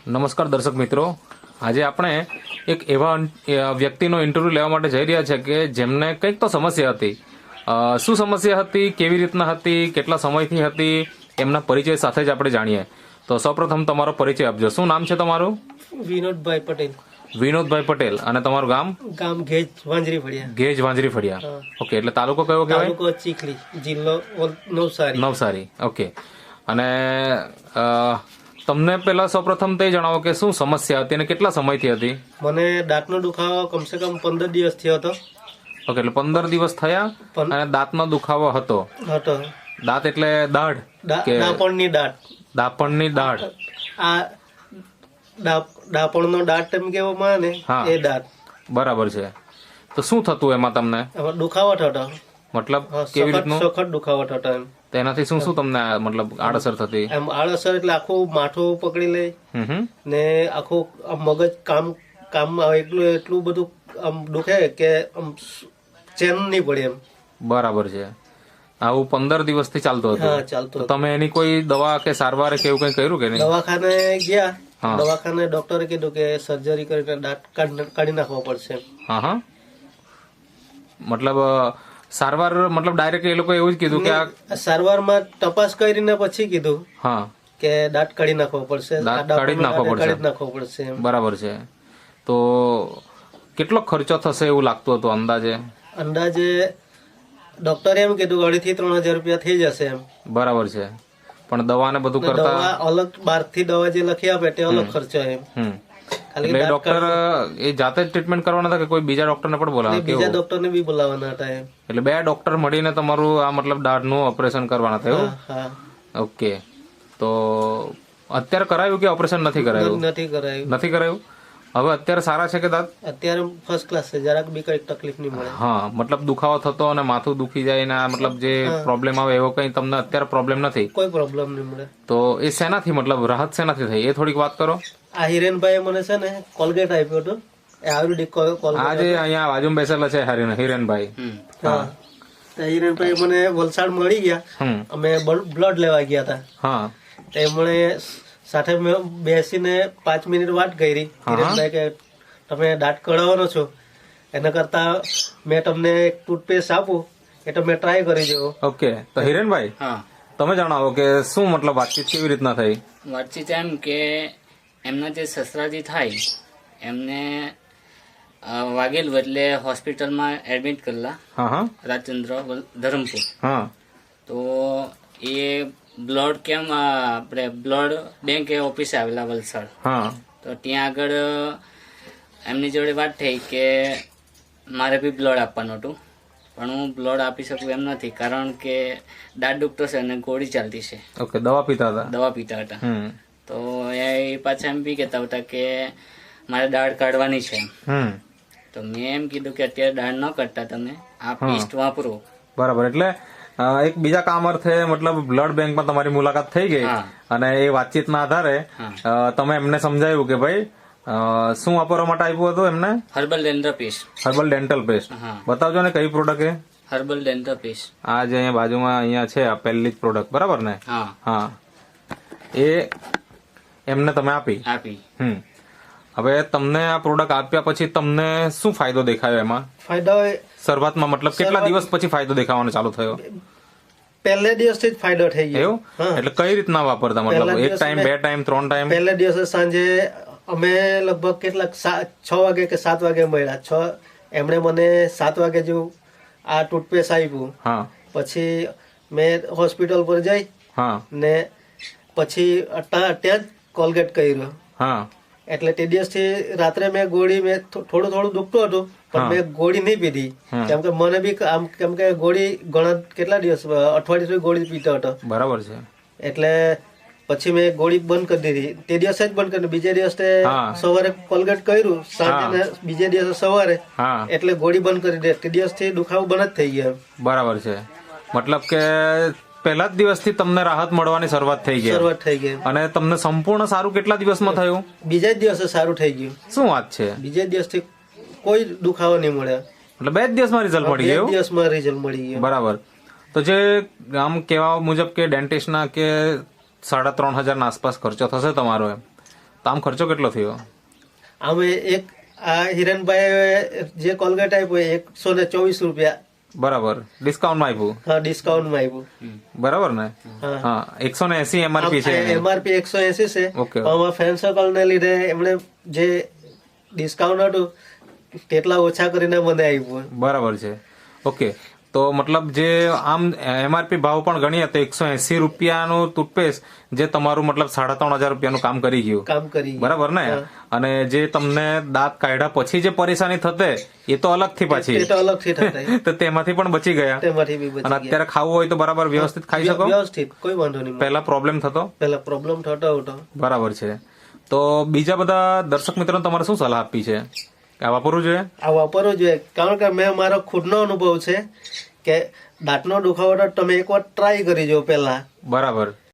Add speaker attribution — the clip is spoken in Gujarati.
Speaker 1: નમસ્કાર દર્શક મિત્રો, આજે આપણે એક એવા વ્યક્તિનો ઇન્ટરવ્યુ લેવા માટે જઈ રહ્યા છે કે જેમને કંઈક તો સમસ્યા હતી. શું સમસ્યા હતી, કેવી રીતના હતી, કેટલા સમયથી હતી, એમના પરિચય સાથે જ આપણે જાણીએ. તો સૌપ્રથમ તમારો પરિચય આપજો. શું નામ છે તમારું?
Speaker 2: વિનોદભાઈ પટેલ.
Speaker 1: વિનોદભાઈ પટેલ. અને તમારું ગામ?
Speaker 2: ગામ ઘેજ વાંજરી ફળિયા.
Speaker 1: ઘેજ વાંજરી ફળિયા. ઓકે, એટલે તાલુકો કયો કહેવાય?
Speaker 2: તાલુકો ચીખલી, જિલ્લો નવસારી.
Speaker 1: નવસારી. ઓકે. અને તમને પહેલા સૌપ્રથમ તે જણાવો કે શું સમસ્યા હતી અને કેટલા સમયથી હતી?
Speaker 2: મને દાંતનો દુખાવો કમસે કમ 15 દિવસ થયો હતો.
Speaker 1: ઓકે, એટલે 15 દિવસ થયા અને દાંતનો દુખાવો હતો. દાંત એટલે દાઢ કે
Speaker 2: દાપણની દાઢ?
Speaker 1: દાપણની દાઢ.
Speaker 2: આ દાપણનો દાઢ તેમ કહેવામાં આવે ને, એ દાઢ.
Speaker 1: બરાબર છે. તો શું થતું એમાં તમને?
Speaker 2: દુખાવો થતો.
Speaker 1: મતલબ કેવી રીતનું?
Speaker 2: સખત દુખાવો થતો. એમ
Speaker 1: તેનાથી શું શું તમને મતલબ આડઅસર થતી?
Speaker 2: એમ આડઅસર એટલે આખું માથું પકડી લે ને આખું મગજ કામ એટલું બધું આમ દુખે કે આમ ચેન નહીં પડે એમ.
Speaker 1: બરાબર છે. આવું 15 દિવસથી ચાલતું હતું?
Speaker 2: હા, ચાલતું.
Speaker 1: તો તમે એની કોઈ દવા કે સારવાર કે એવું કઈ કર્યું કે નહીં?
Speaker 2: દવાખાને ગયા. દવાખાને ડોક્ટરે કીધું કે સર્જરી કરીને દાંત કાઢી નાખવો પડશે.
Speaker 1: હા. મતલબ સારવાર મતલબ ડાયરેક્ટ એ લોકો એવું જ કીધું કે આ
Speaker 2: સારવારમાં તપાસ કરીને પછી કીધું કે દાંત કાઢી નાખવો પડશે.
Speaker 1: દાંત કાઢી નાખવો પડશે. બરાબર છે. તો કેટલો ખર્ચો થશે એવું લાગતું હતું અંદાજે?
Speaker 2: ડોક્ટરે એમ કીધું 2,500 થી 3,000 રૂપિયા થઈ જશે એમ.
Speaker 1: બરાબર છે. પણ દવા ને બધું કરતા
Speaker 2: અલગ બહારથી દવા જે લખી આપે તે અલગ ખર્ચો એમ.
Speaker 1: એટલે ડોક્ટર એ જાતે જ ટ્રીટમેન્ટ કરવાના હતા કે કોઈ બીજા ડોક્ટરને પણ બોલાવવાના?
Speaker 2: બીજા ડોક્ટરને બી બોલાવવાના હતા એમ.
Speaker 1: એટલે 2 ડોક્ટર મળીને તમારું આ મતલબ દાઢનું ઓપરેશન કરવાના હતા એવું?
Speaker 2: હા.
Speaker 1: ઓકે. તો અત્યારે કરાયું કે ઓપરેશન નથી કરાયું?
Speaker 2: નથી કરાયું.
Speaker 1: હવે અત્યારે સારા છે કે દાંત?
Speaker 2: અત્યારે ફર્સ્ટ ક્લાસ છે. જરાક બી કઈ તકલીફ નહીં મળે.
Speaker 1: હા, મતલબ દુખાવો થતો અને માથું દુખી જાય ને મતલબ જે પ્રોબ્લેમ આવે એવો કઈ તમને અત્યારે પ્રોબ્લેમ નથી?
Speaker 2: કોઈ પ્રોબ્લેમ નહીં મળે.
Speaker 1: તો એ શેનાથી મતલબ રાહત શેનાથી થઈ એ થોડીક વાત કરો.
Speaker 2: આ હિરેનભાઈ મને છે ને કોલગેટ આપ્યો હતો. એ આયુર્વેદિક કોલગેટ.
Speaker 1: આ જે અહીંયા બાજુમાં બેસેલા છે હિરેનભાઈ.
Speaker 2: હા. હિરેનભાઈ મને વલસાડ મળી ગયા. અમે બ્લડ લેવા ગયા હતા.
Speaker 1: હા.
Speaker 2: એમણે સાથે બેસીને 5 મિનિટ વાત કરી. હિરેનભાઈ કે તમે દાંત કઢાવવાનો છો, એના કરતા મેં તમને એક ટૂથપેસ્ટ આપું એ તમે ટ્રાય કરી જુઓ.
Speaker 1: ઓકે. તો હિરેનભાઈ, તમે જણાવો કે શું મતલબ વાતચીત કેવી રીતના થઈ?
Speaker 3: વાતચીત એમ કે એમના જે સસરાજી થાય એમને વાગેલું એટલે હોસ્પિટલમાં એડમિટ કરેલા. રાજચંદ્ર ધરમપુર. તો એ બ્લડ કેમ આપણે બ્લડ બેંક ઓફિસે આવેલા વલસાડ. તો ત્યાં આગળ એમની જોડે વાત થઈ કે મારે બી બ્લડ આપવાનું હતું, પણ હું બ્લડ આપી શકું એમ નથી કારણ કે દાંત દુખતો છે અને ગોળી ચાલતી છે.
Speaker 1: ઓકે. દવા પીતા હતા.
Speaker 3: તો એ પાછા એમ બી કહેતા હતા કે મારે દાઢ કાઢવાની છે. તો મેં એમ કીધું કે અત્યારે દાઢ ન કરતા તમે આ પેસ્ટ વાપરો.
Speaker 1: બરાબર. એટલે એક બીજા કામ અર્થે મતલબ બ્લડ બેંકમાં તમારી મુલાકાત થઈ ગઈ અને એ વાતચીતના આધારે તમે એમને સમજાયું કે ભાઈ શું વાપરવા માટે આપ્યું હતું એમને?
Speaker 3: Herbal dental paste.
Speaker 1: Herbal dental paste. બતાવજો ને કઈ પ્રોડક્ટ એ?
Speaker 3: Herbal dental paste.
Speaker 1: આ જે અહીંયા બાજુમાં અહીંયા છે આ પહેલી જ પ્રોડક્ટ, બરાબર ને? હા. એ એમને તમે આપી. હવે તમને આ પ્રોડક્ટ આપ્યા પછી તમને શું ફાયદો દેખાયો એમાં?
Speaker 2: ફાયદો
Speaker 1: શરૂઆતમાં મતલબ કેટલા દિવસ પછી ફાયદો દેખાવાનો ચાલુ થયો?
Speaker 2: પહેલે દિવસથી જ ફાયદો થઈ ગયો.
Speaker 1: એવું? એટલે કઈ રીતના વાપરતા? મતલબ 1 ટાઈમ, 2 ટાઈમ, 3 ટાઈમ?
Speaker 2: પહેલે દિવસે સાંજે અમે લગભગ કેટલાક 6 વાગે કે 7 વાગે મળ્યા. એમણે મને 7 વાગે જેવું આ ટૂથપેસ્ટ આપ્યું. પછી મેં હોસ્પિટલ પર જઈ ને પછી ત્યાં જ કોલગેટ કર્યો. એટલે તે દિવસથી રાત્રે મેં ગોળી થોડું દુખતું હતું પણ મેં ગોળી નહીં પીધી કેમ કે મને બી કેમ કે ગોળી ઘણા કેટલા દિવસ અઠવાડિયા સુધી ગોળી પીતો હતો.
Speaker 1: બરાબર છે.
Speaker 2: એટલે પછી મેં ગોળી બંધ કરી દીધી. તે દિવસે જ બંધ કરી. બીજે દિવસે સવારે કોલગેટ કર્યું સાંજે, બીજે દિવસે સવારે એટલે ગોળી બંધ કરી દે. તે દિવસથી દુખાવો બંધ જ થઈ ગયો.
Speaker 1: બરાબર છે. મતલબ કે પહેલા જ દિવસથી તમને રાહત મળવાની શરૂઆત થઈ ગઈ. અને તમને સંપૂર્ણ સારું કેટલા દિવસમાં થયું?
Speaker 2: બીજા જ દિવસે સારું થઈ ગયું.
Speaker 1: શું વાત છે?
Speaker 2: બીજે દિવસથી કોઈ દુખાવો નહીં મળ્યો.
Speaker 1: એટલે 2 દિવસમાં રિઝલ્ટ મળી ગયું?
Speaker 2: 2 દિવસમાં રિઝલ્ટ મળી ગયું.
Speaker 1: બરાબર. તો જે આમ કહેવા મુજબ કે ડેન્ટિસ્ટના કે 3,500 આસપાસ ખર્ચો થશે તમારો એમ, તો આમ ખર્ચો કેટલો થયો?
Speaker 2: અમે એક આ હિરણભાઈ જે કોલગેટ આપ્યું 124 રૂપિયા.
Speaker 1: બરાબર, ડિસ્કાઉન્ટમાં આપ્યું?
Speaker 2: હા, ડિસ્કાઉન્ટમાં આપ્યું.
Speaker 1: બરાબર ને? હા, 180 MRP છે.
Speaker 2: MRP 180 છે.
Speaker 1: ઓકે.
Speaker 2: પણ અમારા ફ્રેન્ડ સર્કલ ને લીધે એમણે જે ડિસ્કાઉન્ટ હતું તેટલા ઓછા કરીને મને આપ્યું.
Speaker 1: બરાબર છે. ઓકે, તો મતલબ જે આમ MRP ભાવ પણ ગણીએ તો 180 રૂપિયાનું ટૂથપેસ્ટ જે તમારું મતલબ 3,500 રૂપિયાનું કામ કરી ગયું. બરાબર ને? અને જે તમને દાંત કાઢ્યા પછી જે પરેશાની થતે એ તો અલગથી પાછી,
Speaker 2: એ તો અલગથી થતા
Speaker 1: તો તેમાંથી પણ બચી ગયા.
Speaker 2: તેમાંથી બી બચી
Speaker 1: અને અત્યારે ખાવું હોય તો બરાબર વ્યવસ્થિત ખાઈ શકો?
Speaker 2: વ્યવસ્થિત, કોઈ વાંધો નહીં.
Speaker 1: પહેલા પ્રોબ્લેમ થતો?
Speaker 2: પહેલા પ્રોબ્લેમ થતો હતો.
Speaker 1: બરાબર છે. તો બીજા બધા દર્શક મિત્રોને તમારે શું સલાહ આપી છે? આ વાપરવું જોઈએ?
Speaker 2: આ વાપરવું જોઈએ, કારણ કે મેં મારો ખુદનો અનુભવ છે કે દાંતનો દુખાવો તો તમે એકવાર ટ્રાય કરી જો પહેલા.
Speaker 1: બરાબર.